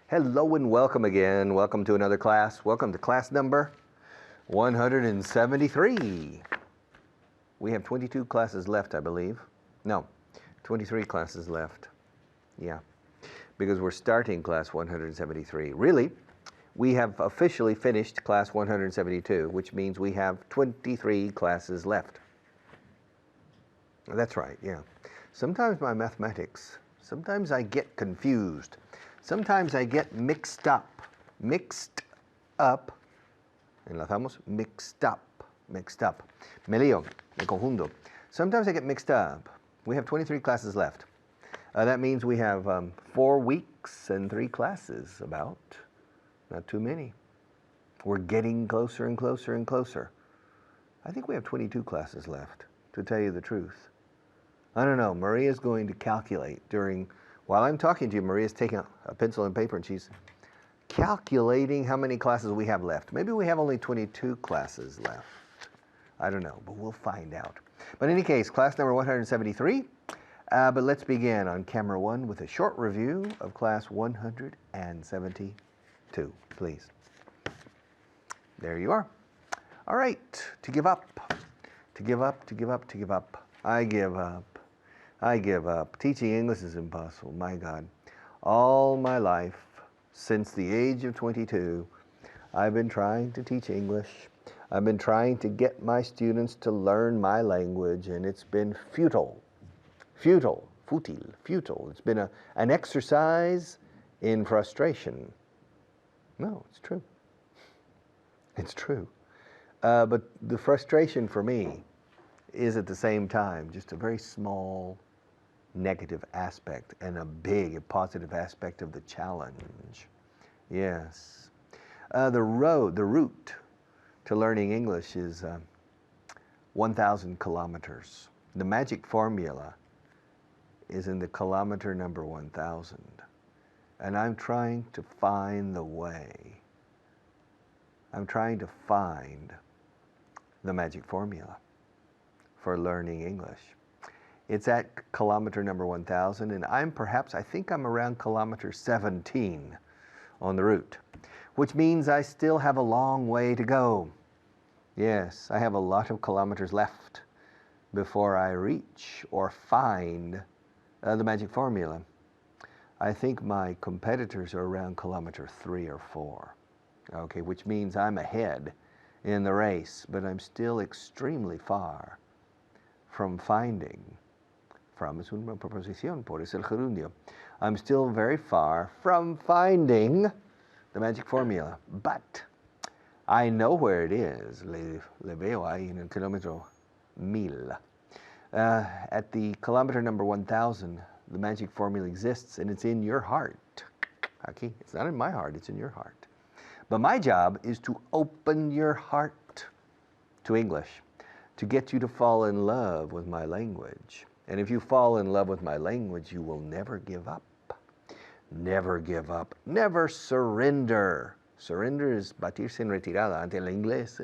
Hello and welcome again. Welcome to another class. Welcome to class number 173. We have 22 classes left, I believe. No, 23 classes left. Yeah, because we're starting class 173. Really, we have officially finished class 172, which means we have 23 classes left. That's right, yeah. Sometimes my mathematics, sometimes I get confused. Sometimes I get mixed up. Enlazamos, mixed up. Me lío, me confundo. Sometimes I get mixed up. We have 23 classes left. That means we have 4 weeks and 3 classes about. Not too many. We're getting closer and closer and closer. I think we have 22 classes left, to tell you the truth. I don't know. Maria's going to calculate while I'm talking to you. Maria's taking a pencil and paper and she's calculating how many classes we have left. Maybe we have only 22 classes left. I don't know, but we'll find out. But in any case, class number 173. But let's begin on camera 1 with a short review of class 172, please. There you are. All right, to give up. I give up. Teaching English is impossible, my God. All my life, since the age of 22, I've been trying to teach English. I've been trying to get my students to learn my language, and it's been futile. It's been an exercise in frustration. No, it's true. It's true. But the frustration for me is at the same time just a very small negative aspect and a big positive aspect of the challenge. Yes. The route to learning English is 1,000 kilometers. The magic formula is in the kilometer number 1,000. And I'm trying to find the way. I'm trying to find the magic formula for learning English. It's at kilometer number 1,000, and I think I'm around kilometer 17 on the route, which means I still have a long way to go. Yes, I have a lot of kilometers left before I reach or find the magic formula. I think my competitors are around kilometer 3 or 4, okay, which means I'm ahead in the race, but I'm still extremely far from finding. From es una preposición, por eso el gerundio. I'm still very far from finding the magic formula, but I know where it is. Le veo ahí en el kilómetro 1000. At the kilometer number 1,000, the magic formula exists, and it's in your heart. Aquí, it's not in my heart, it's in your heart. But my job is to open your heart to English, to get you to fall in love with my language. And if you fall in love with my language, you will never give up. Never give up. Never surrender. Surrender is batirse en retirada ante el inglés,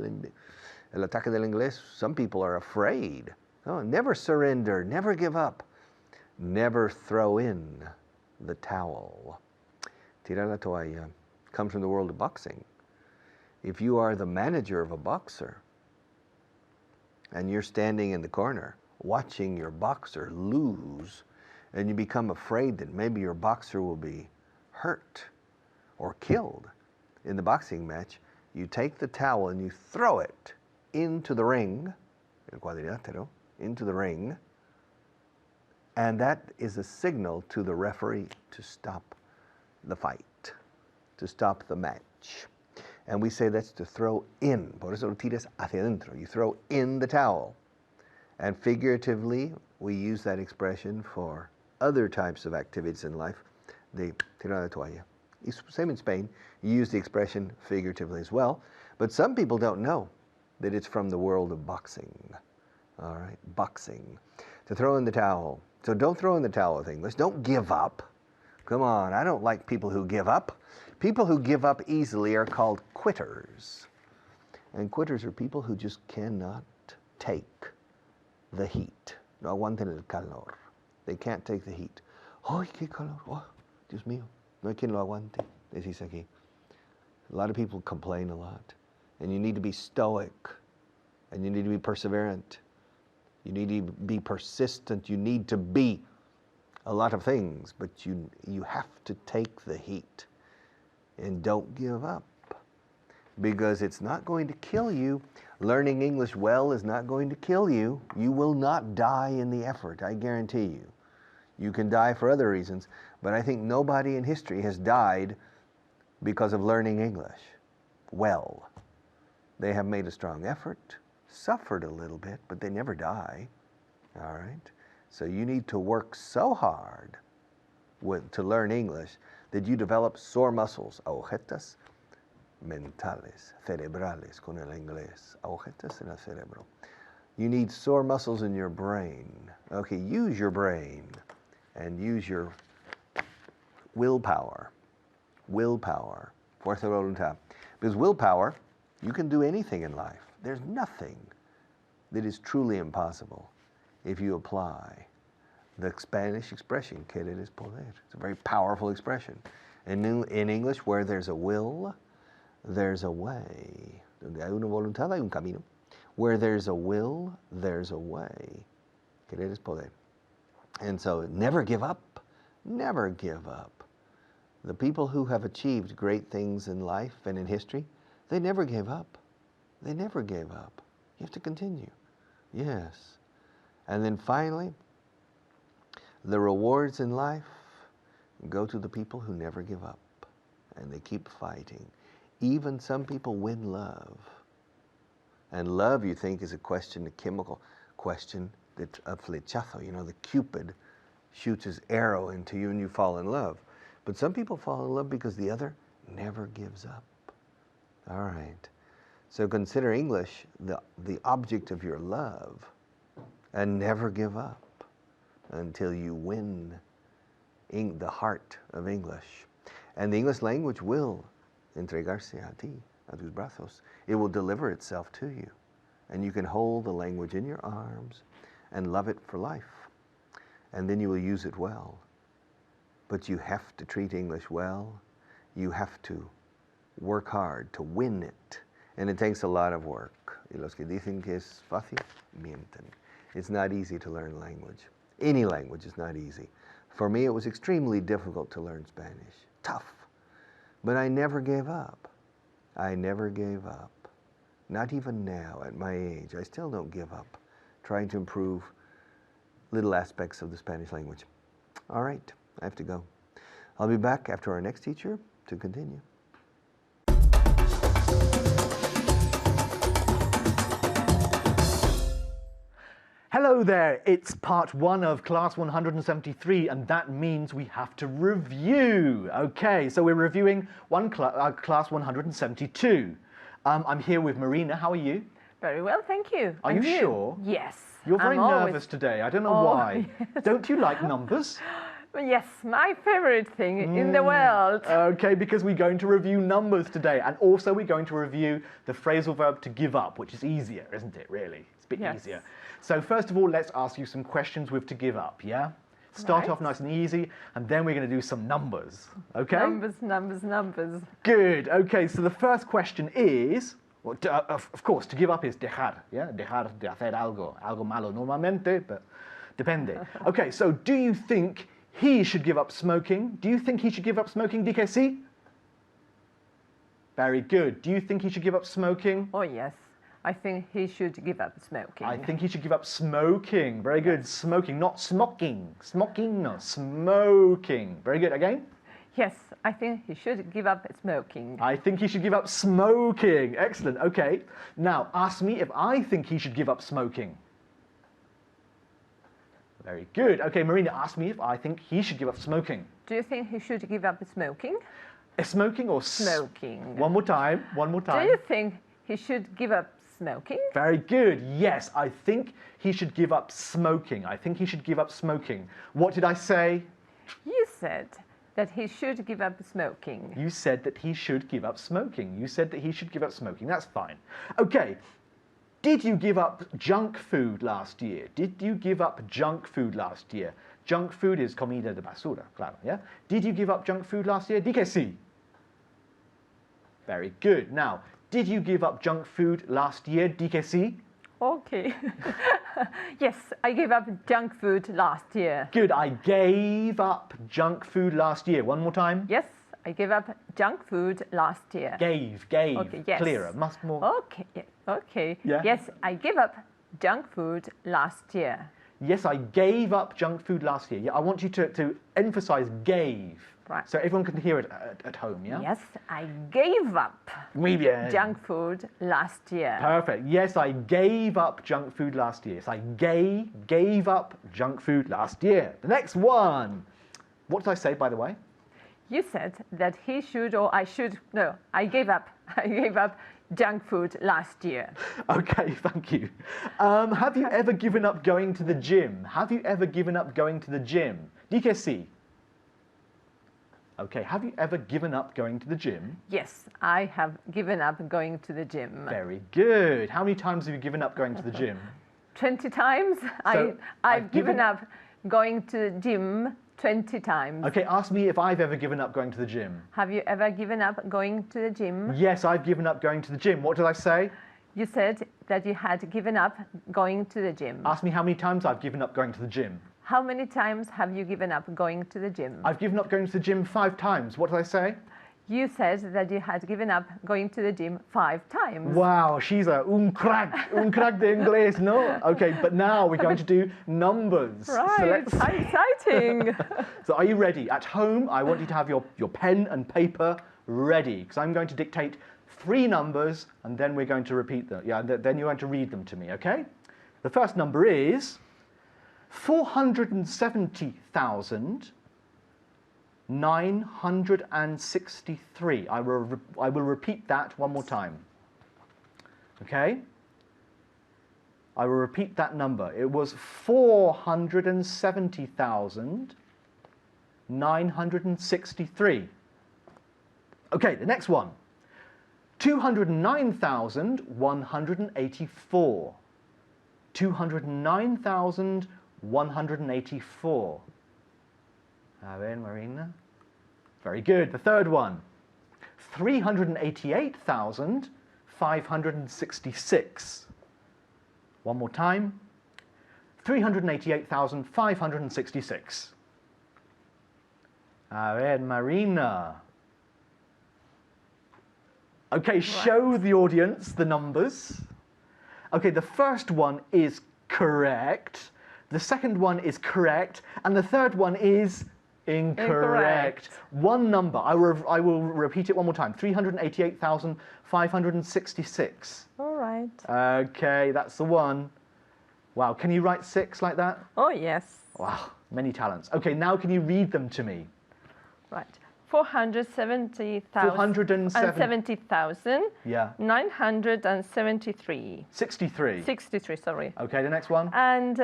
el ataque del inglés. Some people are afraid. Oh, never surrender. Never give up. Never throw in the towel. Tirar la toalla comes from the world of boxing. If you are the manager of a boxer and you're standing in the corner watching your boxer lose, and you become afraid that maybe your boxer will be hurt or killed in the boxing match, you take the towel and you throw it into the ring, el cuadrilátero, into the ring, and that is a signal to the referee to stop the fight, to stop the match. And we say that's to throw in. Por eso lo tiras hacia adentro. You throw in the towel. And figuratively, we use that expression for other types of activities in life. De tirar la toalla. Same in Spain, you use the expression figuratively as well. But some people don't know that it's from the world of boxing. All right, boxing. To throw in the towel. So don't throw in the towel with English. Don't give up. Come on, I don't like people who give up. People who give up easily are called quitters. And quitters are people who just cannot take the heat. No aguanten el calor. They can't take the heat. ¡Ay, qué calor! Oh, Dios mío! No hay quien lo aguante. dice aquí. A lot of people complain a lot. And you need to be stoic. And you need to be perseverant. You need to be persistent. You need to be a lot of things. But you have to take the heat. And don't give up. Because it's not going to kill you. Learning English well is not going to kill you. You will not die in the effort, I guarantee you. You can die for other reasons, but I think nobody in history has died because of learning English well. They have made a strong effort, suffered a little bit, but they never die. All right? So you need to work so hard to learn English that you develop sore muscles, agujetas mentales, cerebrales, con el inglés, agujetas en el cerebro. You need sore muscles in your brain. Okay, use your brain and use your willpower. Willpower, fuerza de voluntad. Because willpower, you can do anything in life. There's nothing that is truly impossible if you apply the Spanish expression, querer es poder. It's a very powerful expression. And in English, where there's a will, there's a way. Donde hay una voluntad, hay un camino. Where there's a will, there's a way. Querer es poder. And so never give up. Never give up. The people who have achieved great things in life and in history, they never gave up. They never gave up. You have to continue. Yes. And then finally, the rewards in life go to the people who never give up. And they keep fighting. Even some people win love. And love, you think, is a question, a chemical question, that a flechazo, you know, the Cupid shoots his arrow into you and you fall in love. But some people fall in love because the other never gives up. All right. So consider English the object of your love and never give up until you win the heart of English. And the English language will entregarse a ti, a tus brazos. It will deliver itself to you. And you can hold the language in your arms and love it for life. And then you will use it well. But you have to treat English well. You have to work hard to win it. And it takes a lot of work. Y los que dicen que es fácil, mienten. It's not easy to learn language. Any language is not easy. For me, it was extremely difficult to learn Spanish. Tough. But I never gave up. I never gave up. Not even now, at my age. I still don't give up trying to improve little aspects of the Spanish language. All right, I have to go. I'll be back after our next teacher to continue. Hello there, it's part 1 of class 173 and that means we have to review. Okay, so we're reviewing class 172. I'm here with Marina, how are you? Very well, thank you. Are you sure? Yes. You're very nervous today, I don't know why. Yes. Don't you like numbers? Yes, my favorite thing in the world. Okay, because we're going to review numbers today and also we're going to review the phrasal verb to give up, which is easier, isn't it, really? It's a bit easier. So first of all, let's ask you some questions with to give up, yeah? Start off nice and easy, and then we're going to do some numbers, okay? Numbers, numbers, numbers. Good, okay, so the first question is, well, of course, to give up is dejar, yeah? Dejar de hacer algo, algo malo normalmente, but depende. Okay, so do you think he should give up smoking? Do you think he should give up smoking, di que sí? Very good. Do you think he should give up smoking? Oh, yes. I think he should give up smoking. I think he should give up smoking. Very good. Smoking, not smocking. Smocking, no. Smoking. Very good. Again? Yes, I think he should give up smoking. I think he should give up smoking. Excellent. Okay. Now, ask me if I think he should give up smoking. Very good. Okay, Marina, ask me if I think he should give up smoking. Do you think he should give up smoking? Smoking or smoking? One more time. One more time. Do you think he should give up smoking? Very good. Yes, I think he should give up smoking. I think he should give up smoking. What did I say? You said that he should give up smoking. You said that he should give up smoking. You said that he should give up smoking. That's fine. Okay. Did you give up junk food last year? Did you give up junk food last year? Junk food is comida de basura, claro, yeah? Did you give up junk food last year? Di que sí. Very good. Now, did you give up junk food last year, DKC? Okay. Yes, I gave up junk food last year. Good. I gave up junk food last year. One more time. Yes, I gave up junk food last year. Gave. Okay, yes. Clearer. Must more. Okay, okay. Yeah. Yes, I gave up junk food last year. Yes, I gave up junk food last year. Yeah, I want you to emphasize gave. Right. So everyone can hear it at home, yeah? Yes, I gave up Muy bien. junk food last year. Perfect. Yes, I gave up junk food last year. So I gave up junk food last year. The next one. What did I say, by the way? You said that he should or I should. No, I gave up. I gave up junk food last year. Okay, thank you. Have you ever given up going to the gym? Have you ever given up going to the gym? DKC. Okay, have you ever given up going to the gym? Yes, I have given up going to the gym. Very good. How many times have you given up going to the gym? 20 times. So, I've given up going to the gym 20 times. Okay, ask me if I've ever given up going to the gym. Have you ever given up going to the gym? Yes, I've given up going to the gym. What did I say? You said that you had given up going to the gym. Ask me how many times I've given up going to the gym. How many times have you given up going to the gym? I've given up going to the gym 5 times. What did I say? You said that you had given up going to the gym 5 times. Wow, she's un crack de inglés, no? Okay, but now we're going to do numbers. Right, how exciting. So are you ready? At home, I want you to have your pen and paper ready, because I'm going to dictate 3 numbers, and then we're going to repeat them. Yeah, then you're going to read them to me, okay? The first number is 470,963. I will repeat that one more time. Okay? I will repeat that number. It was 470,963. Okay, the next one. 209,184. 209,184. A ver, Marina. Very good. The third one. 388,566. One more time. 388,566. A ver, Marina. Okay, show the audience the numbers. Okay, the first one is correct. The second one is correct. And the third one is incorrect. One number. I will repeat it one more time. 388,566. All right. Okay, that's the one. Wow, can you write 6 like that? Oh, yes. Wow, many talents. Okay, now can you read them to me? Right. 470,000. Yeah. 973. 63. 63, sorry. Okay, the next one. And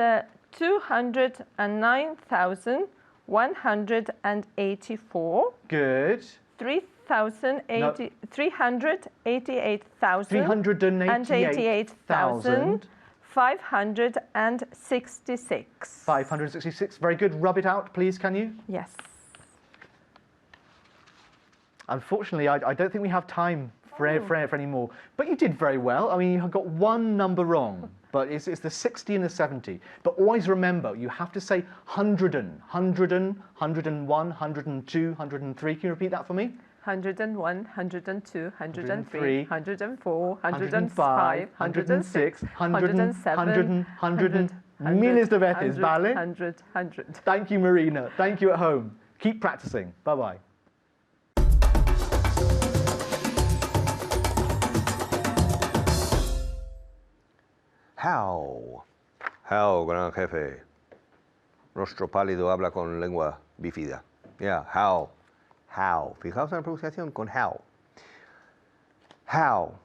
209,184. Good. 388,000. 388,000. 566. 566. Very good. Rub it out, please, can you? Yes. Unfortunately, I don't think we have time for any more. But you did very well. I mean, you got one number wrong, but it's the 60 and the 70. But always remember, you have to say 100, 101, 102, 103. Can you repeat that for me? 101, 102, 103, 103, 104, 105, 106, 107, 107, 100, miles de veces, vale? 100. Thank you, Marina. Thank you at home. Keep practicing. Bye-bye. How. How, gran jefe. Rostro pálido habla con lengua bífida. Yeah, how. How. Fijaos en la pronunciación con how. How.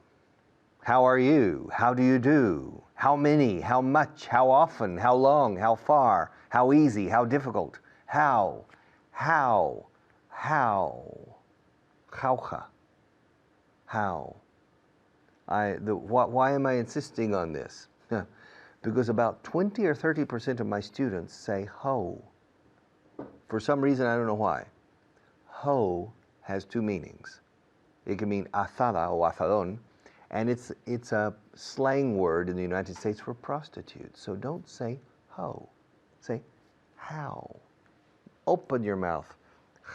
How are you? How do you do? How many? How much? How often? How long? How far? How easy? How difficult? How. How. How. Jauja. How. Why am I insisting on this? Because about 20 or 30% of my students say ho. For some reason, I don't know why. Ho has 2 meanings. It can mean azada or asadón, and it's a slang word in the United States for prostitute. So don't say ho, say how. Open your mouth.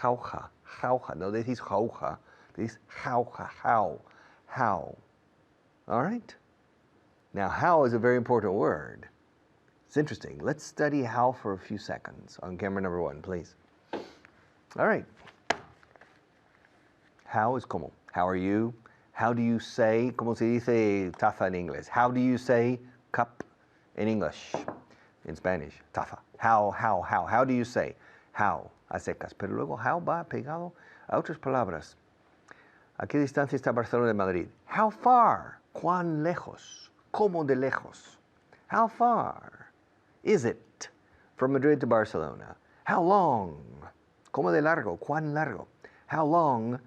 Jauja, jauja. No decís jauja, decís jauja, how. How. All right? Now, how is a very important word. It's interesting. Let's study how for a few seconds. On camera number 1, please. All right. How is como. How are you? How do you say, como se dice taza en inglés? How do you say cup in English? In Spanish, taza. How do you say? How, a secas. Pero luego how va pegado a otras palabras. ¿A qué distancia está Barcelona de Madrid? How far? ¿Cuán lejos? ¿Cómo de lejos? How far is it from Madrid to Barcelona? How long? ¿Cómo de largo? ¿Cuán largo? How long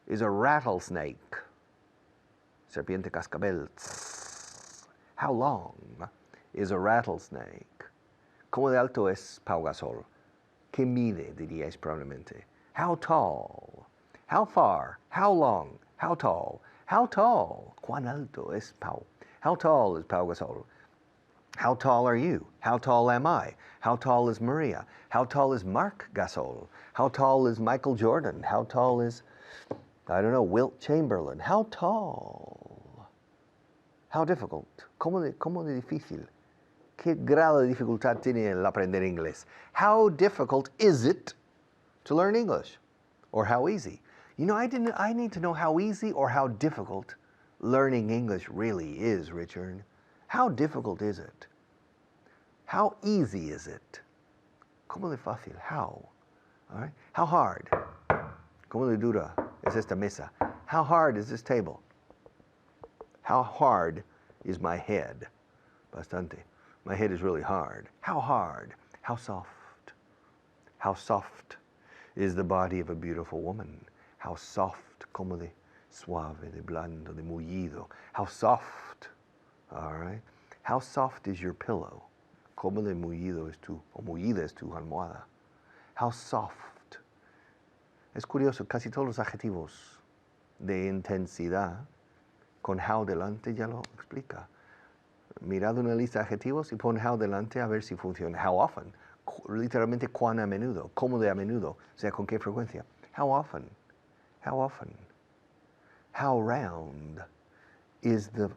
is a rattlesnake? Serpiente cascabel. How long is a rattlesnake? ¿Cómo de alto es Pau Gasol? ¿Qué mide, diríais probablemente? How tall? How far? How long? How tall? How tall? ¿Cuán alto es Pau? How tall is Pau Gasol? How tall are you? How tall am I? How tall is Maria? How tall is Mark Gasol? How tall is Michael Jordan? How tall is, I don't know, Wilt Chamberlain? How tall? How difficult? ¿Cómo de difícil? ¿Qué grado de dificultad tiene el aprender inglés? How difficult is it to learn English? Or how easy? You know, I need to know how easy or how difficult learning English really is, Richard. How difficult is it? How easy is it? ¿Cómo de fácil? How? All right? How hard? ¿Cómo de dura es esta mesa? How hard is this table? How hard is my head? Bastante. My head is really hard. How hard? How soft? How soft is the body of a beautiful woman? How soft, como de suave, de blando, de mullido. How soft, all right? How soft is your pillow? Como de mullido es tu, o mullida es tu almohada. How soft. Es curioso, casi todos los adjetivos de intensidad con how delante ya lo explica. Mirad una lista de adjetivos y pon how delante a ver si funciona. How often? Literalmente cuán a menudo. Cómo de a menudo. O sea, con qué frecuencia. How often? How often? How round is the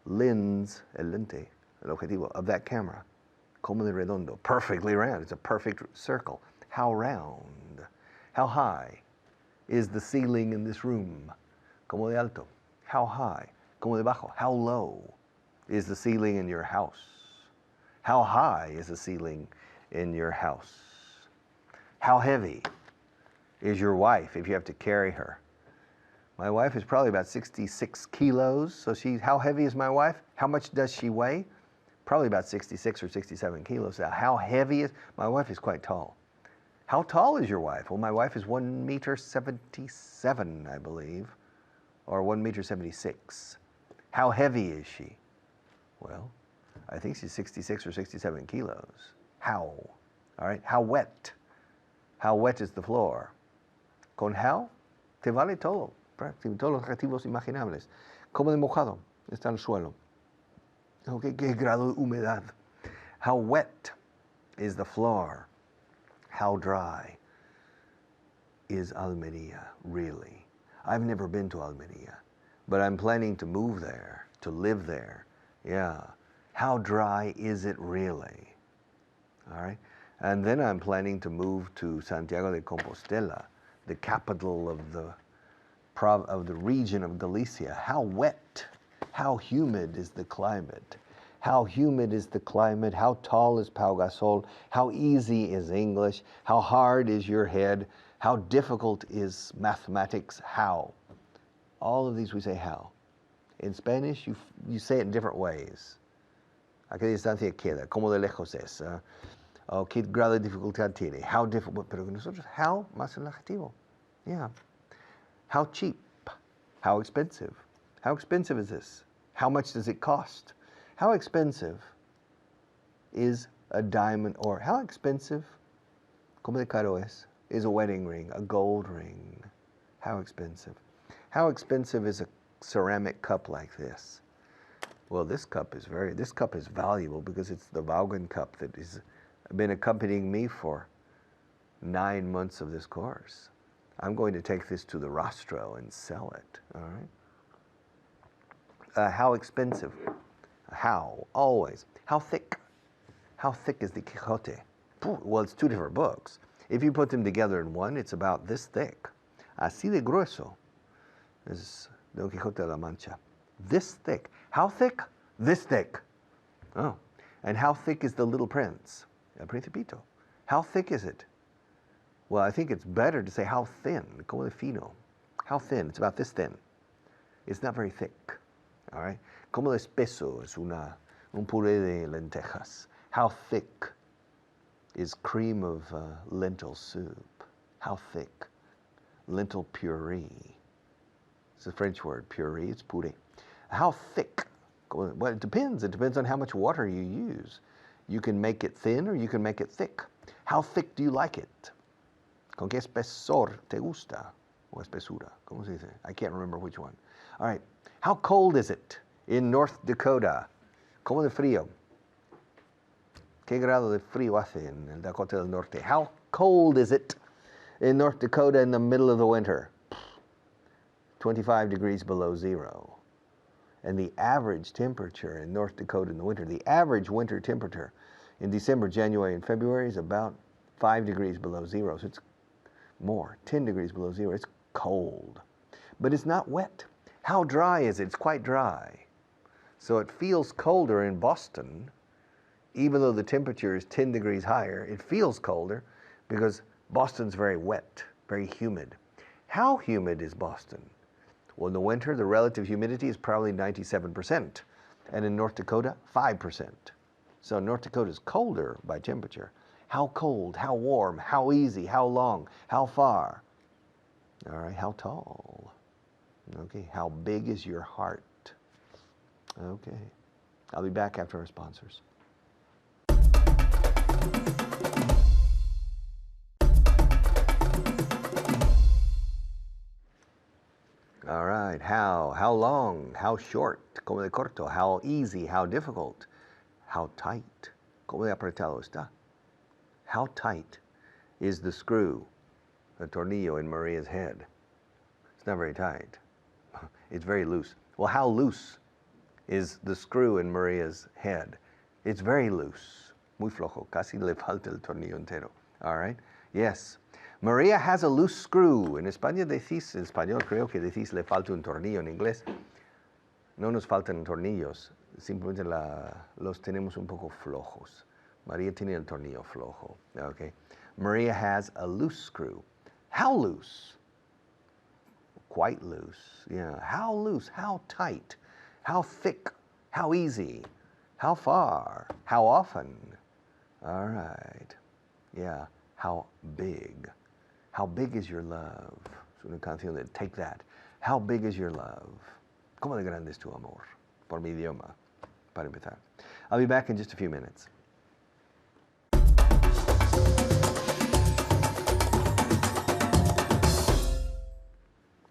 lens, el lente, el objetivo of that camera? Como de redondo. Perfectly round. It's a perfect circle. How round? How high is the ceiling in this room? Como de alto. How high? Como de bajo. How low is the ceiling in your house? How high is the ceiling in your house? How heavy is your wife if you have to carry her? My wife is probably about 66 kilos. So how heavy is my wife? How much does she weigh? Probably about 66 or 67 kilos. Now, how heavy is, my wife is quite tall. How tall is your wife? Well, my wife is 1 meter 77, I believe, or 1 meter 76. How heavy is she? Well, I think she's 66 or 67 kilos. How? All right. How wet? How wet is the floor? Con how, te vale todo. Todos los adjetivos imaginables. Como de mojado está el suelo. Okay, ¿qué grado de humedad? How wet is the floor? How dry is Almería, really? I've never been to Almería, but I'm planning to move there, to live there. Yeah. How dry is it really? All right. And then I'm planning to move to Santiago de Compostela, the capital of the region of Galicia. How wet, how humid is the climate? How humid is the climate? How tall is Pau Gasol? How easy is English? How hard is your head? How difficult is mathematics? How? All of these we say how. In Spanish, you say it in different ways. ¿A qué distancia queda? ¿Cómo de lejos es? ¿Qué grado de dificultad tiene? How difficult, pero nosotros, how más el adjetivo. Yeah. How cheap? How expensive? How expensive is this? How much does it cost? How expensive is a diamond, or how expensive, como de caro es a wedding ring, a gold ring? How expensive? How expensive is a ceramic cup like this? Well, this cup is valuable because it's the Vaughan cup that has been accompanying me for 9 months of this course. I'm going to take this to the rostro and sell it, all right? How expensive? How? Always. How thick? How thick is the Quixote? Well, it's two different books. If you put them together in one, it's about this thick. Así de grueso is Don Quixote de la Mancha. This thick. How thick? This thick. Oh. And how thick is the Little Prince? El Principito. How thick is it? Well, I think it's better to say how thin, como de fino. How thin? It's about this thin. It's not very thick, all right? Como de espeso es un puré de lentejas. How thick is cream of lentil soup? How thick? Lentil puree. It's a French word, puree, it's puree. How thick? Well, it depends. It depends on how much water you use. You can make it thin or you can make it thick. How thick do you like it? ¿Con qué espesor te gusta? O espesura, ¿cómo se dice? I can't remember which one. All right. How cold is it in North Dakota? ¿Cómo de frío? ¿Qué grado de frío hace en el Dakota del Norte? How cold is it in North Dakota in the middle of the winter? 25 degrees below zero. And the average temperature in North Dakota in the winter, the average winter temperature in December, January, and February is about 5 degrees below zero. So it's more, 10 degrees below zero. It's cold, but it's not wet. How dry is it? It's quite dry. So it feels colder in Boston, even though the temperature is 10 degrees higher. It feels colder because Boston's very wet, very humid. How humid is Boston? Well, in the winter, the relative humidity is probably 97%, and in North Dakota, 5%. So North Dakota is colder by temperature. How cold, how warm, how easy, how long, how far? All right, how tall? Okay, how big is your heart? Okay, I'll be back after our sponsors. All right, how long, how short, como de corto, how easy, how difficult, how tight, como de apretado está. How tight is the screw, the tornillo in Maria's head? It's not very tight. It's very loose. Well, how loose is the screw in Maria's head? It's very loose. Muy flojo. Casi le falta el tornillo entero. All right? Yes. Maria has a loose screw. En España decís, en español creo que decís le falta un tornillo. En inglés no nos faltan tornillos. Simplemente los tenemos un poco flojos. Maria tiene el tornillo flojo. Okay? Maria has a loose screw. How loose? Quite loose. Yeah. How loose? How tight? How thick? How easy? How far? How often? All right. Yeah. How big? How big is your love? Es una canción de Take That. How big is your love? ¿Cómo de grande es tu amor? Por mi idioma, para empezar. I'll be back in just a few minutes.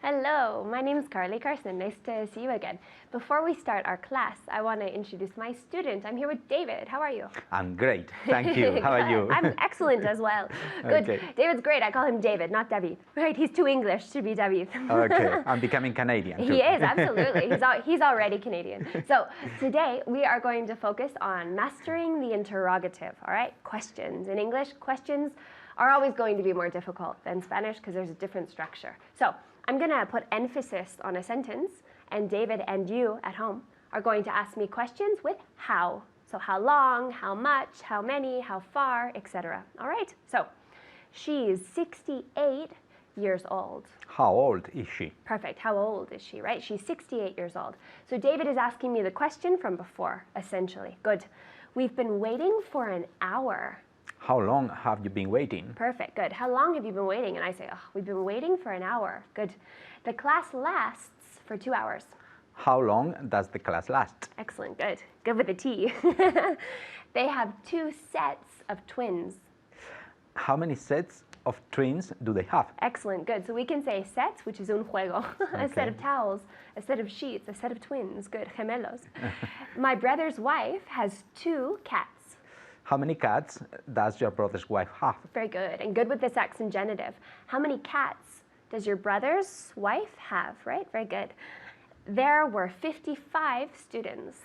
Hello, my name is Carly Carson. Nice to see you again. Before we start our class, I want to introduce my student. I'm here with David. How are you? I'm great. Thank you. How are you? I'm excellent as well. Good. Okay. David's great. I call him David, not David. Right, he's too English to be David. Okay, I'm becoming Canadian too. He is, absolutely. He's already Canadian. So today we are going to focus on mastering the interrogative, all right? Questions. In English, questions are always going to be more difficult than Spanish because there's a different structure. So I'm going to put emphasis on a sentence, and David and you at home are going to ask me questions with how. So how long, how much, how many, how far, etc. All right? So she's 68 years old. How old is she? Perfect. How old is she, right? She's 68 years old. So David is asking me the question from before, essentially. Good. We've been waiting for an hour. How long have you been waiting? Perfect, good. How long have you been waiting? And I say, oh, we've been waiting for an hour. Good. The class lasts for 2 hours. How long does the class last? Excellent, good. Good with the T. They have 2 sets of twins. How many sets of twins do they have? Excellent, good. So we can say sets, which is un juego, a set of towels, a set of sheets, a set of twins. Good, gemelos. My brother's wife has 2 cats. How many cats does your brother's wife have? Very good, and good with this accent genitive. How many cats does your brother's wife have, right? Very good. There were 55 students.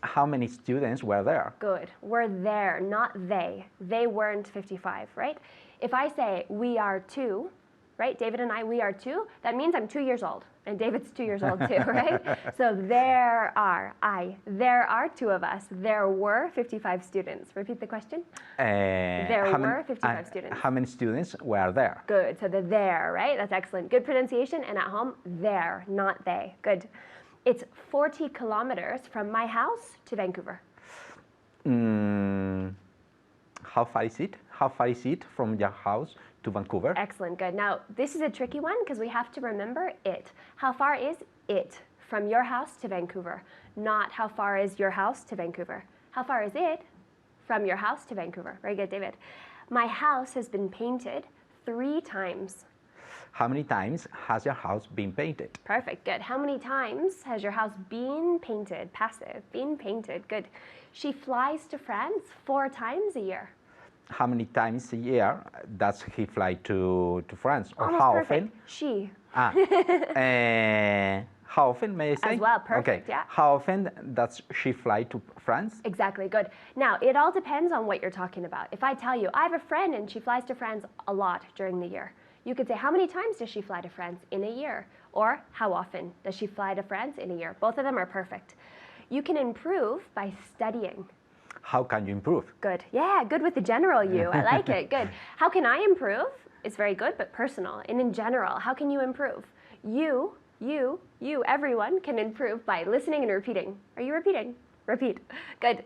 How many students were there? Good. Were there, not they. They weren't 55, right? If I say we are 2, right? David and I, we are 2. That means I'm 2 years old, and David's 2 years old too, right? So there are 2 of us. There were 55 students. Repeat the question. There were 55 students. How many students were there? Good. So the there, right? That's excellent. Good pronunciation. And at home, there, not they. Good. It's 40 kilometers from my house to Vancouver. How far is it? How far is it from your house to Vancouver? Excellent, good. Now, this is a tricky one because we have to remember it. How far is it from your house to Vancouver? Not how far is your house to Vancouver. How far is it from your house to Vancouver? Very good, David. My house has been painted 3 times. How many times has your house been painted? Perfect, good. How many times has your house been painted? Passive, been painted, good. She flies to France 4 times a year. How many times a year does he fly to France? Or Almost how perfect. often? She. How often, may I say? As well, perfect, okay. yeah. How often does she fly to France? Exactly, good. Now, it all depends on what you're talking about. If I tell you, I have a friend and she flies to France a lot during the year, you could say, how many times does she fly to France in a year? Or how often does she fly to France in a year? Both of them are perfect. You can improve by studying. How can you improve? Good. Yeah, good with the general you. I like it. Good. How can I improve? It's very good, but personal. And in general, how can you improve? You, everyone can improve by listening and repeating. Are you repeating? Repeat. Good.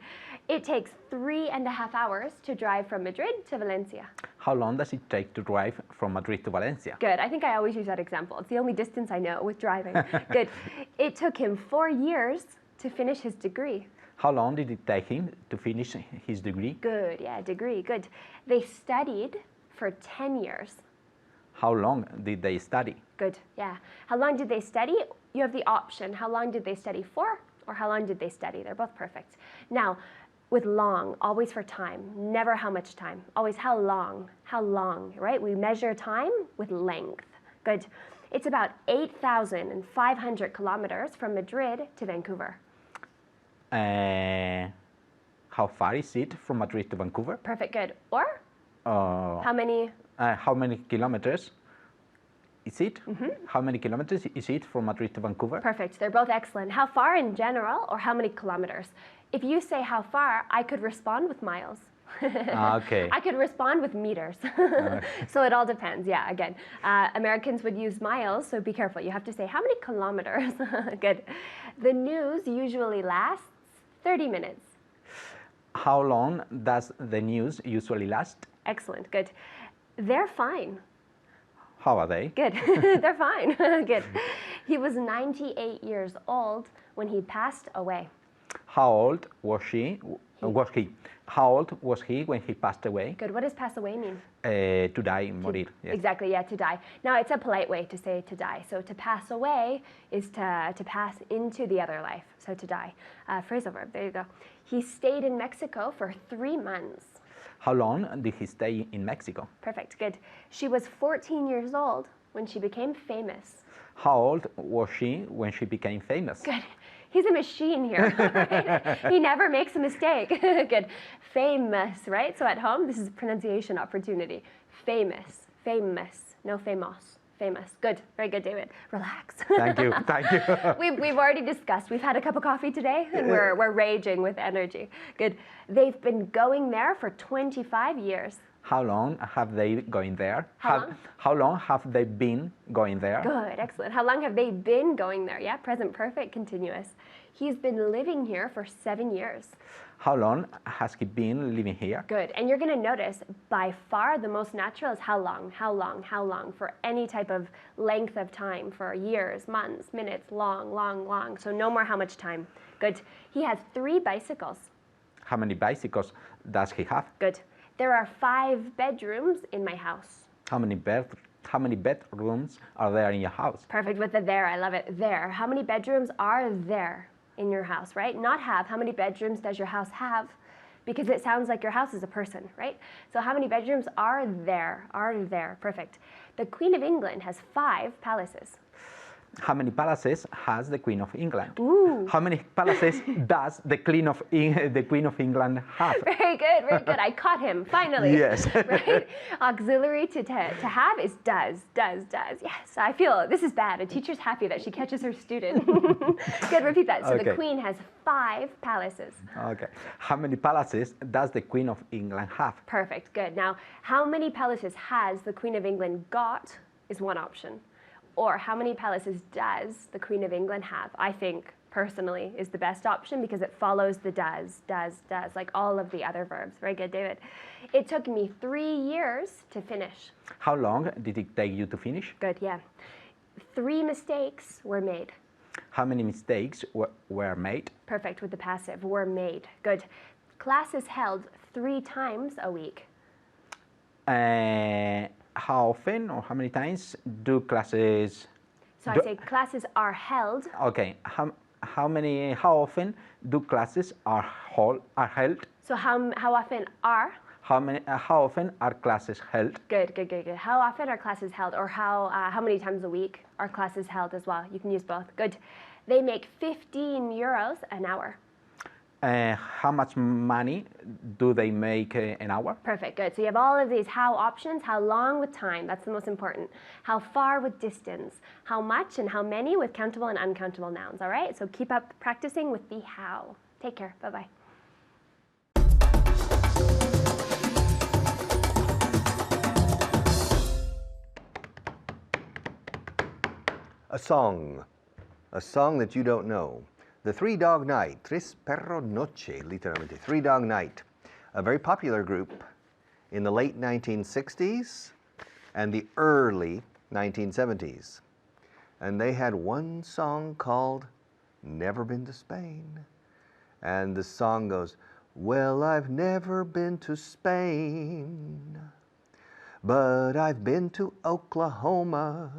It takes 3.5 hours to drive from Madrid to Valencia. How long does it take to drive from Madrid to Valencia? Good. I think I always use that example. It's the only distance I know with driving. Good. It took him 4 years to finish his degree. How long did it take him to finish his degree? Good. Yeah, degree. Good. They studied for 10 years. How long did they study? Good. Yeah. How long did they study? You have the option. How long did they study for? Or how long did they study? They're both perfect. Now, with long, always for time, never how much time. Always how long, right? We measure time with length. Good. It's about 8,500 kilometers from Madrid to Vancouver. How far is it from Madrid to Vancouver? Perfect, good. Or how many? How many kilometers is it? How many kilometers is it from Madrid to Vancouver? Perfect, they're both excellent. How far in general or how many kilometers? If you say how far, I could respond with miles. Okay. I could respond with meters. So it all depends. Yeah, again, Americans would use miles, so be careful. You have to say how many kilometers. Good. The news usually lasts 30 minutes. How long does the news usually last? Excellent. Good. They're fine. How are they? Good. They're fine. Good. He was 98 years old when he passed away. How old was he? How old was he when he passed away? Good. What does pass away mean? To die, morir. Yes. Exactly, yeah, to die. Now, it's a polite way to say to die. So to pass away is to pass into the other life. So to die. Phrasal verb, there you go. He stayed in Mexico for 3 months. How long did he stay in Mexico? Perfect, good. She was 14 years old when she became famous. How old was she when she became famous? Good. He's a machine here, right? He never makes a mistake. Good. Famous, right? So at home, this is a pronunciation opportunity. Famous, famous, no famous, famous. Good, very good, David. Relax. Thank you, thank you. We've already discussed. We've had a cup of coffee today, and we're raging with energy. Good. They've been going there for 25 years. How long have they going there? How long have they been going there? Good, excellent. How long have they been going there? Yeah, present perfect, continuous. He's been living here for 7 years. How long has he been living here? Good, and you're gonna notice by far the most natural is how long, how long, how long, for any type of length of time, for years, months, minutes, long, long, long. So no more how much time. Good. He has 3 bicycles. How many bicycles does he have? Good. There are 5 bedrooms in my house. How many bedrooms are there in your house? Perfect with the there. I love it. There. How many bedrooms are there in your house, right? Not have. How many bedrooms does your house have? Because it sounds like your house is a person, right? So how many bedrooms are there? Are there. Perfect. The Queen of England has 5 palaces. How many palaces has the Queen of England? Ooh. How many palaces does the Queen of England have? Very good, very good. I caught him, finally. Yes. Right? Auxiliary to have is does. Yes, I feel this is bad. A teacher's happy that she catches her student. Good, repeat that. So the Okay. Queen has 5 palaces. Okay. How many palaces does the Queen of England have? Perfect, good. Now, how many palaces has the Queen of England got is one option. Or how many palaces does the Queen of England have? I think, personally, is the best option because it follows the does, like all of the other verbs. Very good, David. It took me 3 years to finish. How long did it take you to finish? Good, yeah. 3 mistakes were made. How many mistakes were made? Perfect with the passive, were made. Good. Class is held 3 times a week. How often or how many times do classes? So I say classes are held. Okay. How often do classes are held? So how often are? How often are classes held? Good. How often are classes held, or how many times a week are classes held as well? You can use both. Good. They make 15 euros an hour. How much money do they make an hour? Perfect, good. So you have all of these how options, how long with time, that's the most important. How far with distance, how much and how many with countable and uncountable nouns, all right? So keep up practicing with the how. Take care, bye-bye. A song that you don't know. The Three Dog Night, Tres Perro Noche, literalmente, Three Dog Night, a very popular group in the late 1960s and the early 1970s. And they had one song called Never Been to Spain. And the song goes, well, I've never been to Spain, but I've been to Oklahoma.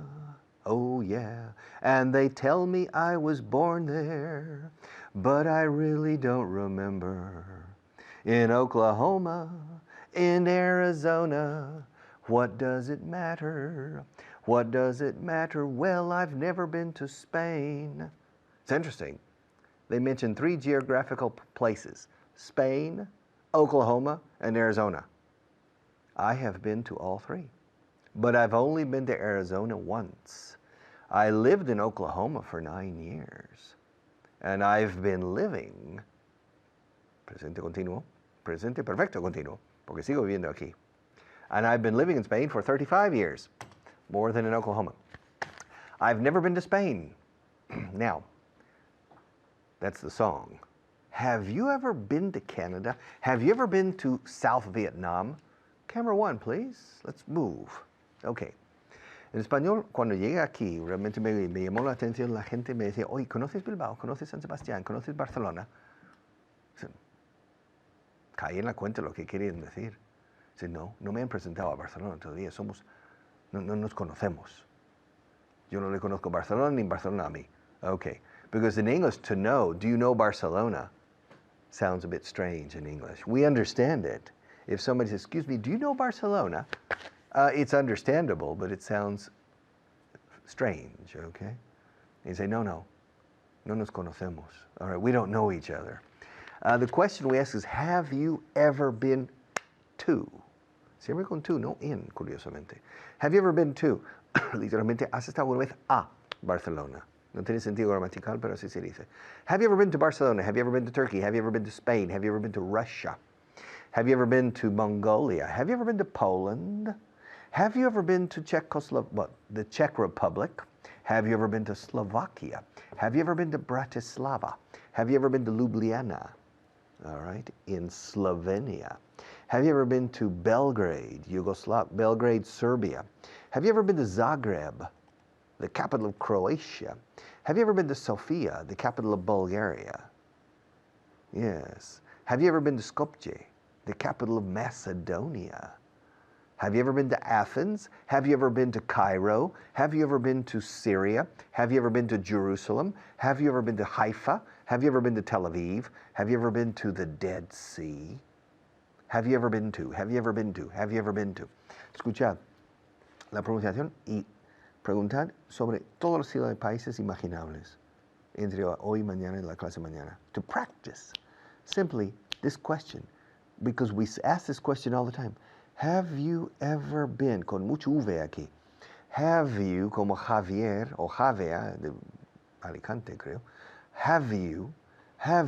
Oh yeah, and they tell me I was born there, but I really don't remember. In Oklahoma, in Arizona, what does it matter? What does it matter? Well, I've never been to Spain. It's interesting. They mentioned 3 geographical places: Spain, Oklahoma, and Arizona. I have been to all 3, but I've only been to Arizona once. I lived in Oklahoma for 9 years, and I've been living, presente continuo, presente perfecto continuo, porque sigo viviendo aquí. And I've been living in Spain for 35 years, more than in Oklahoma. I've never been to Spain. Now, that's the song. Have you ever been to Canada? Have you ever been to South Vietnam? Camera 1, please. Let's move. Okay. En español, cuando llegué aquí, realmente me llamó la atención, la gente me decía, oye, ¿conoces Bilbao? ¿Conoces San Sebastián? ¿Conoces Barcelona? Caí en la cuenta de lo que querían decir. Dice, no me han presentado a Barcelona todavía, no nos conocemos. Yo no le conozco Barcelona ni Barcelona a mí. Okay, because in English, to know, do you know Barcelona, sounds a bit strange in English. We understand it. If somebody says, excuse me, do you know Barcelona? It's understandable, but it sounds strange, okay? And you say, no nos conocemos. All right, we don't know each other. The question we ask is, have you ever been to? Siempre con to, no in, curiosamente. Have you ever been to? Literalmente, ¿has estado alguna vez a Barcelona? No tiene sentido gramatical, pero así se dice. Have you ever been to Barcelona? Have you ever been to Turkey? Have you ever been to Spain? Have you ever been to Russia? Have you ever been to Mongolia? Have you ever been to Poland? Have you ever been to the Czech Republic? Have you ever been to Slovakia? Have you ever been to Bratislava? Have you ever been to Ljubljana? All right, in Slovenia. Have you ever been to Belgrade, Belgrade, Serbia? Have you ever been to Zagreb, the capital of Croatia? Have you ever been to Sofia, the capital of Bulgaria? Yes. Have you ever been to Skopje, the capital of Macedonia? Have you ever been to Athens? Have you ever been to Cairo? Have you ever been to Syria? Have you ever been to Jerusalem? Have you ever been to Haifa? Have you ever been to Tel Aviv? Have you ever been to the Dead Sea? Have you ever been to? Have you ever been to? Have you ever been to? Escuchad la pronunciación y preguntad sobre todos los estilos de países imaginables entre hoy y mañana en la clase mañana. To practice simply this question, because we ask this question all the time. Have you ever been, con mucho V aquí, have you, como Javier o Javea de Alicante creo, have you ever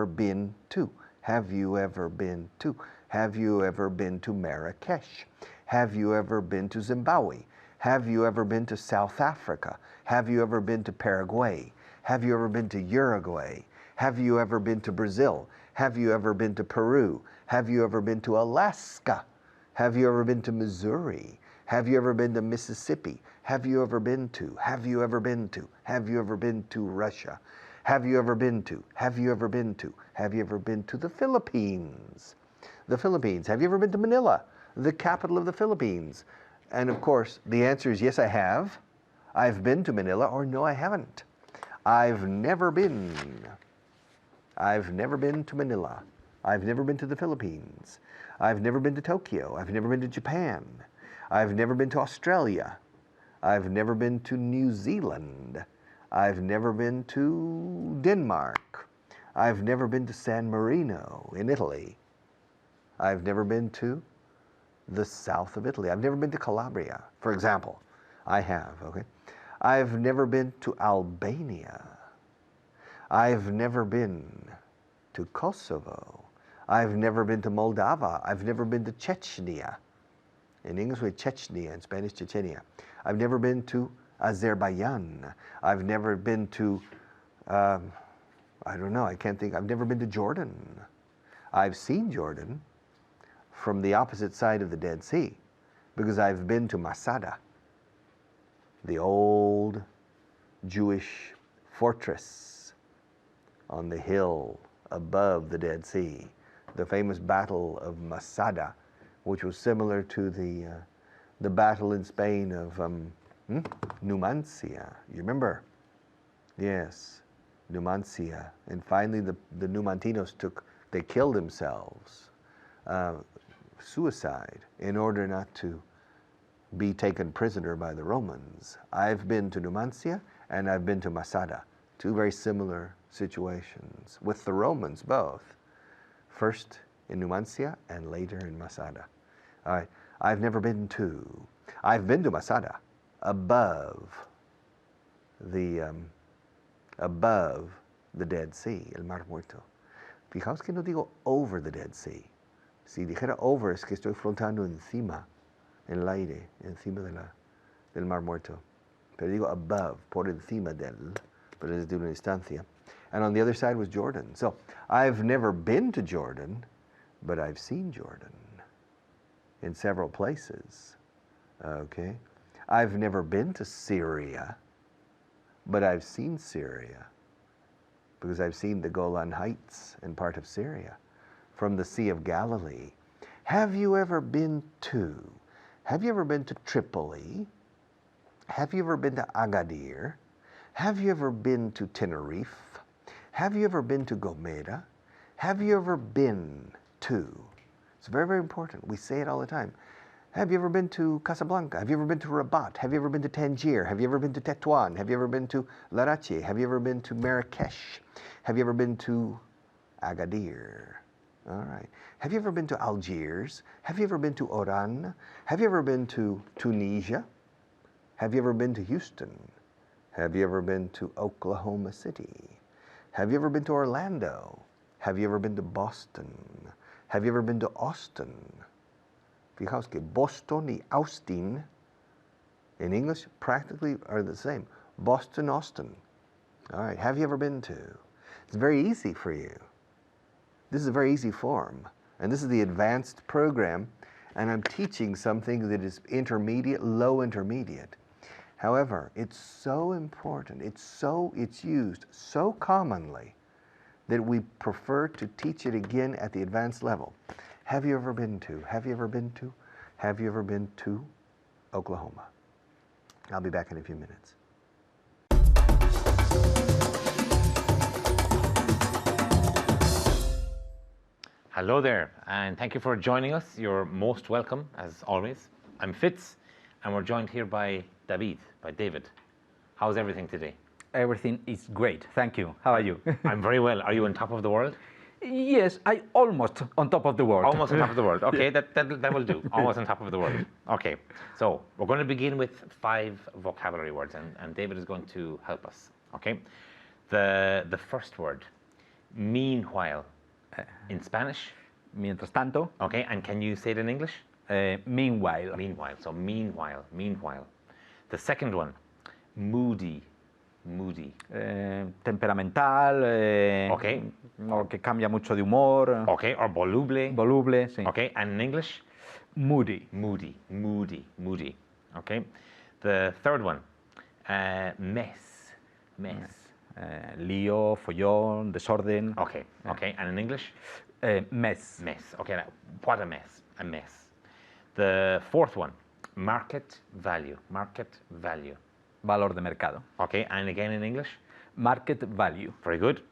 been to? Have you ever been to? Have you ever been to Marrakesh? Have you ever been to Zimbabwe? Have you ever been to South Africa? Have you ever been to Paraguay? Have you ever been to Uruguay? Have you ever been to Brazil? Have you ever been to Peru? Have you ever been to Alaska? Have you ever been to Missouri? Have you ever been to Mississippi? Have you ever been to? Have you ever been to? Have you ever been to Russia? Have you ever been to? Have you ever been to? Have you ever been to the Philippines? The Philippines. Have you ever been to Manila, the capital of the Philippines? And of course, the answer is yes, I have. I've been to Manila, or no, I haven't. I've never been. I've never been to Manila. I've never been to the Philippines. I've never been to Tokyo. I've never been to Japan. I've never been to Australia. I've never been to New Zealand. I've never been to Denmark. I've never been to San Marino in Italy. I've never been to the south of Italy. I've never been to Calabria, for example. I have, okay? I've never been to Albania. I've never been to Kosovo. I've never been to Moldova. I've never been to Chechnya. In English, we Chechnya, in Spanish, Chechnya. I've never been to Azerbaijan. I've never been to, I don't know, I can't think. I've never been to Jordan. I've seen Jordan from the opposite side of the Dead Sea because I've been to Masada, the old Jewish fortress on the hill above the Dead Sea, the famous Battle of Masada, which was similar to the battle in Spain of Numancia. You remember? Yes, Numancia. And finally, the Numantinos they killed themselves, suicide, in order not to be taken prisoner by the Romans. I've been to Numancia and I've been to Masada, two very similar situations with the Romans both. First in Numancia and later in Masada. All right, I've been to Masada, above the Dead Sea, el Mar Muerto. Fijaos que no digo over the Dead Sea. Si dijera over es que estoy flotando encima, en el aire, encima del Mar Muerto. Pero digo above, por encima del, pero es de una distancia. And on the other side was Jordan. So I've never been to Jordan, but I've seen Jordan in several places. Okay? I've never been to Syria, but I've seen Syria because I've seen the Golan Heights and part of Syria from the Sea of Galilee. Have you ever been to Tripoli? Have you ever been to Agadir? Have you ever been to Tenerife? Have you ever been to Gomera? Have you ever been to? It's very, very important. We say it all the time. Have you ever been to Casablanca? Have you ever been to Rabat? Have you ever been to Tangier? Have you ever been to Tetuan? Have you ever been to Larache? Have you ever been to Marrakesh? Have you ever been to Agadir? All right. Have you ever been to Algiers? Have you ever been to Oran? Have you ever been to Tunisia? Have you ever been to Houston? Have you ever been to Oklahoma City? Have you ever been to Orlando? Have you ever been to Boston? Have you ever been to Austin? Fijaos que Boston y Austin in English practically are the same. Boston, Austin. All right. Have you ever been to? It's very easy for you. This is a very easy form. And this is the advanced program. And I'm teaching something that is intermediate, low intermediate. However, it's so important. It's used so commonly that we prefer to teach it again at the advanced level. Have you ever been to Oklahoma? I'll be back in a few minutes. Hello there, and thank you for joining us. You're most welcome, as always. I'm Fitz, and we're joined here by David. How's everything today? Everything is great, thank you. How are you? I'm very well. Are you on top of the world? Yes, I almost on top of the world. Almost on top of the world. Okay, that will do. Almost on top of the world. Okay, so we're going to begin with 5 vocabulary words, and David is going to help us. Okay, the first word, meanwhile, in Spanish. Mientras tanto. Okay, and can you say it in English? Meanwhile. Meanwhile. So meanwhile. The second one, moody. Temperamental. Okay. O que cambia mucho de humor. Okay, or voluble. Voluble, sí. Okay, and in English? Moody. Moody. Okay. The third one, mess. Lío, follón, desorden. Okay, and in English? Mess. Mess. Okay, now, what a mess. A mess. The fourth one, market value. Valor de mercado. Okay, and again in English? Market value. Very good.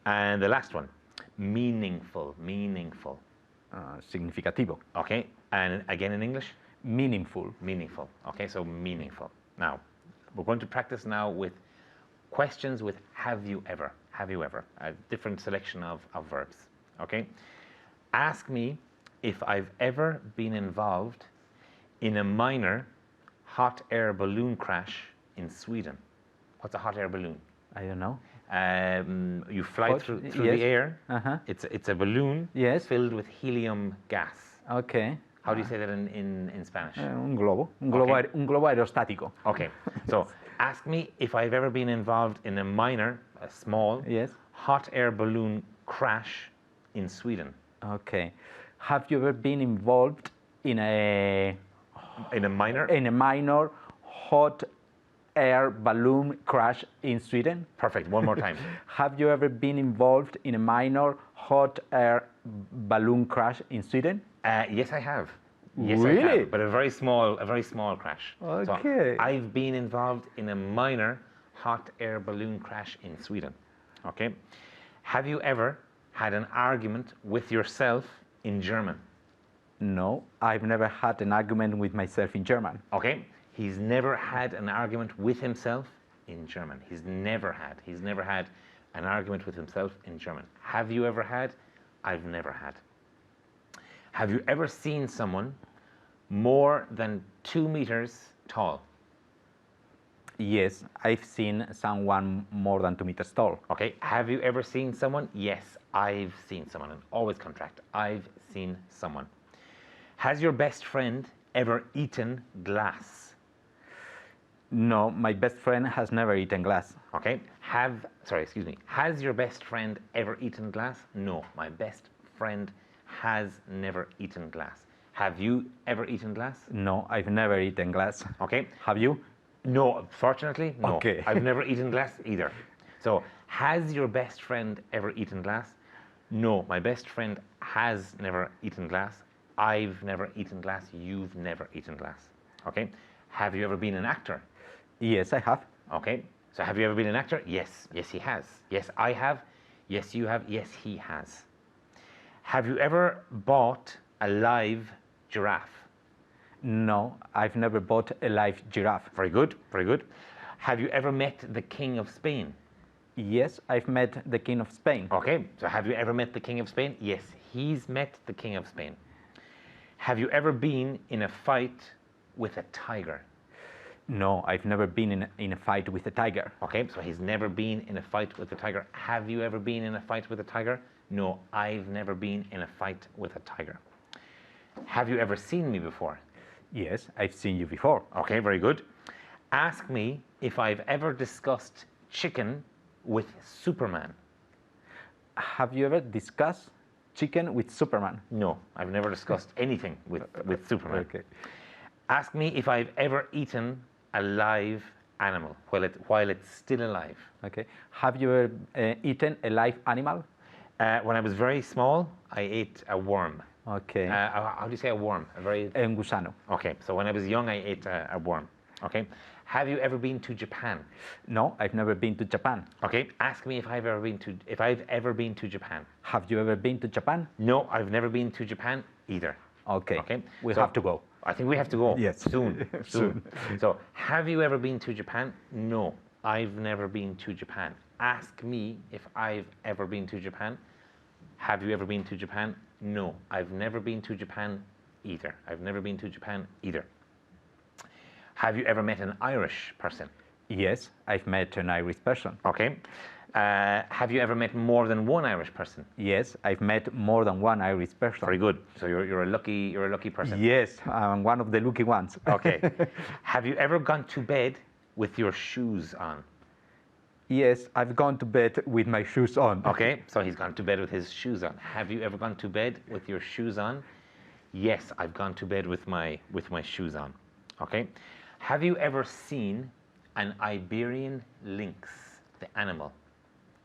And the last one, meaningful. Significativo. Okay, and again in English? Meaningful. Okay, so meaningful. Now, we're going to practice now with questions with have you ever, a different selection of verbs. Okay, ask me if I've ever been involved in a minor hot air balloon crash in Sweden. What's a hot air balloon? I don't know. You fly through Yes. the air. Uh-huh. It's a balloon Yes. filled with helium gas. Okay. How do you say that in Spanish? Un globo. Okay. Un globo aerostático. Okay, so ask me if I've ever been involved in a small, Yes. hot air balloon crash in Sweden. Okay. Have you ever been involved in a minor hot air balloon crash in Sweden? Perfect, one more time. Have you ever been involved in a minor hot air balloon crash in Sweden? Yes, I have. Yes, I Really? have, but a very small crash. Okay. So I've been involved in a minor hot air balloon crash in Sweden. Okay. Have you ever had an argument with yourself in German? No, I've never had an argument with myself in German. Okay. He's never had an argument with himself in German. He's never had an argument with himself in German. Have you ever had? I've never had. Have you ever seen someone more than 2 meters tall? Yes, I've seen someone more than 2 meters tall. Okay. Have you ever seen someone? Yes, I've seen someone. And always contract. I've seen someone. Has your best friend ever eaten glass? No, my best friend has never eaten glass. Okay. Has your best friend ever eaten glass? No, my best friend has never eaten glass. Have you ever eaten glass? No, I've never eaten glass. Okay. Have you? No, fortunately, no. Okay. I've never eaten glass either. So, has your best friend ever eaten glass? No, my best friend has never eaten glass. I've never eaten glass. You've never eaten glass. Okay. Have you ever been an actor? Yes, I have. Okay. So, have you ever been an actor? Yes. Yes, he has. Yes, I have. Yes, you have. Yes, he has. Have you ever bought a live giraffe? No, I've never bought a live giraffe. Very good. Very good. Have you ever met the King of Spain? Yes, I've met the King of Spain. Okay. So, have you ever met the King of Spain? Yes, he's met the King of Spain. Have you ever been in a fight with a tiger? No, I've never been in a fight with a tiger. Okay, so he's never been in a fight with a tiger. Have you ever been in a fight with a tiger? No, I've never been in a fight with a tiger. Have you ever seen me before? Yes, I've seen you before. Okay, very good. Ask me if I've ever discussed chicken with Superman. Have you ever discussed chicken with Superman? No, I've never discussed anything with Superman. Okay. Ask me if I've ever eaten a live animal while it's still alive. Okay. Have you ever eaten a live animal? When I was very small, I ate a worm. Okay. How do you say a worm? A very Un gusano. Okay, so when I was young, I ate a worm. Okay, have you ever been to Japan? No, I've never been to Japan. Okay, ask me if I've ever been to Japan. Have you ever been to Japan? No, I've never been to Japan either. Okay. Okay, We so have to go. I think we have to go. Yes. Soon. So, have you ever been to Japan? No, I've never been to Japan. Ask me if I've ever been to Japan. Have you ever been to Japan? No, I've never been to Japan either. I've never been to Japan either. Have you ever met an Irish person? Yes, I've met an Irish person. Okay. Have you ever met more than one Irish person? Yes, I've met more than one Irish person. Very good. So you're a lucky person. Yes, I'm one of the lucky ones. Okay. Have you ever gone to bed with your shoes on? Yes, I've gone to bed with my shoes on. Okay. So he's gone to bed with his shoes on. Have you ever gone to bed with your shoes on? Yes, I've gone to bed with my shoes on. Okay. Have you ever seen an Iberian lynx, the animal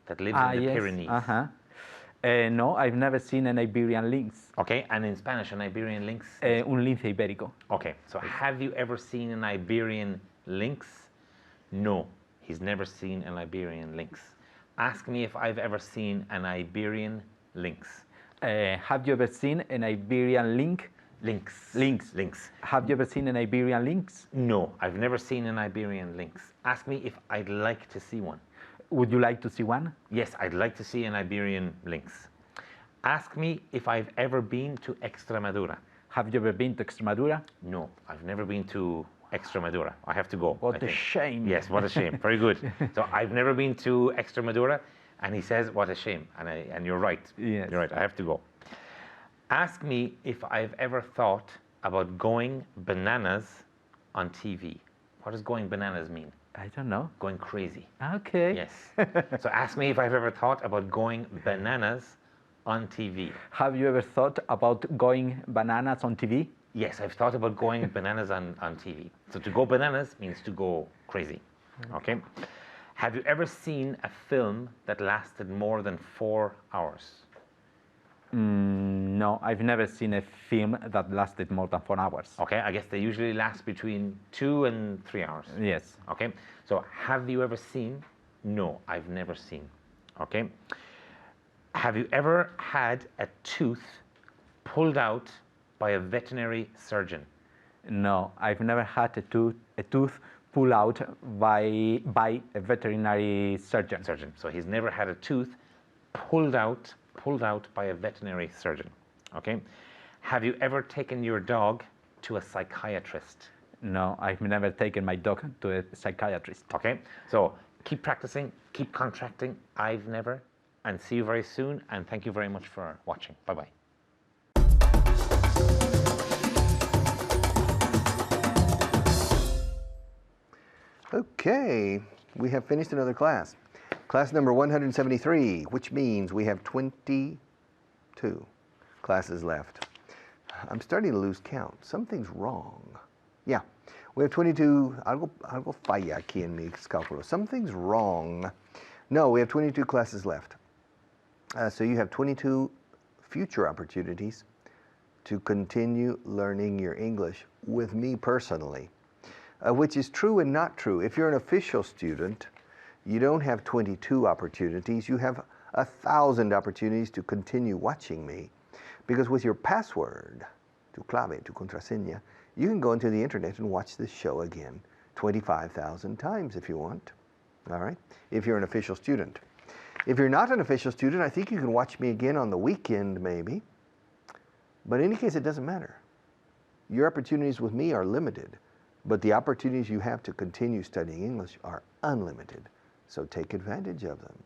that lives in the yes. Pyrenees? No, I've never seen an Iberian lynx. Okay, and in Spanish, an Iberian lynx? Un lince ibérico. Okay, so have you ever seen an Iberian lynx? No, he's never seen an Iberian lynx. Ask me if I've ever seen an Iberian lynx. Have you ever seen an Iberian lynx? Lynx. Have you ever seen an Iberian lynx? No, I've never seen an Iberian lynx. Ask me if I'd like to see one. Would you like to see one? Yes, I'd like to see an Iberian lynx. Ask me if I've ever been to Extremadura. Have you ever been to Extremadura? No, I've never been to Extremadura. I have to go. What I a think. shame. Yes, what a shame. Very good. So I've never been to Extremadura, and he says, what a shame. And you're right. Yes. You're right. I have to go. Ask me if I've ever thought about going bananas on TV. What does going bananas mean? I don't know. Going crazy. Okay. Yes. So ask me if I've ever thought about going bananas on TV. Have you ever thought about going bananas on TV? Yes, I've thought about going bananas on TV. So to go bananas means to go crazy. Okay? Have you ever seen a film that lasted more than 4 hours? No, I've never seen a film that lasted more than 4 hours. Okay, I guess they usually last between 2 and 3 hours. Yes. Okay, so have you ever seen? No, I've never seen. Okay. Have you ever had a tooth pulled out by a veterinary surgeon? No, I've never had a tooth pulled out by a veterinary surgeon. So he's never had a tooth pulled out by a veterinary surgeon. Okay. Have you ever taken your dog to a psychiatrist? No, I've never taken my dog to a psychiatrist. Okay. So keep practicing, keep contracting. I've never. And see you very soon. And thank you very much for watching. Bye-bye. Okay, we have finished another class. Class number 173, which means we have 22 classes left. I'm starting to lose count. Something's wrong. Yeah, we have 22. Algo falla aquí en mis cálculos. Something's wrong. No, we have 22 classes left. So you have 22 future opportunities to continue learning your English with me personally, which is true and not true. If you're an official student, you don't have 22 opportunities. You have 1,000 opportunities to continue watching me, because with your password, tu clave, tu contraseña, you can go into the internet and watch this show again 25,000 times if you want. All right? If you're an official student. If you're not an official student, I think you can watch me again on the weekend maybe. But in any case, it doesn't matter. Your opportunities with me are limited, but the opportunities you have to continue studying English are unlimited. So take advantage of them.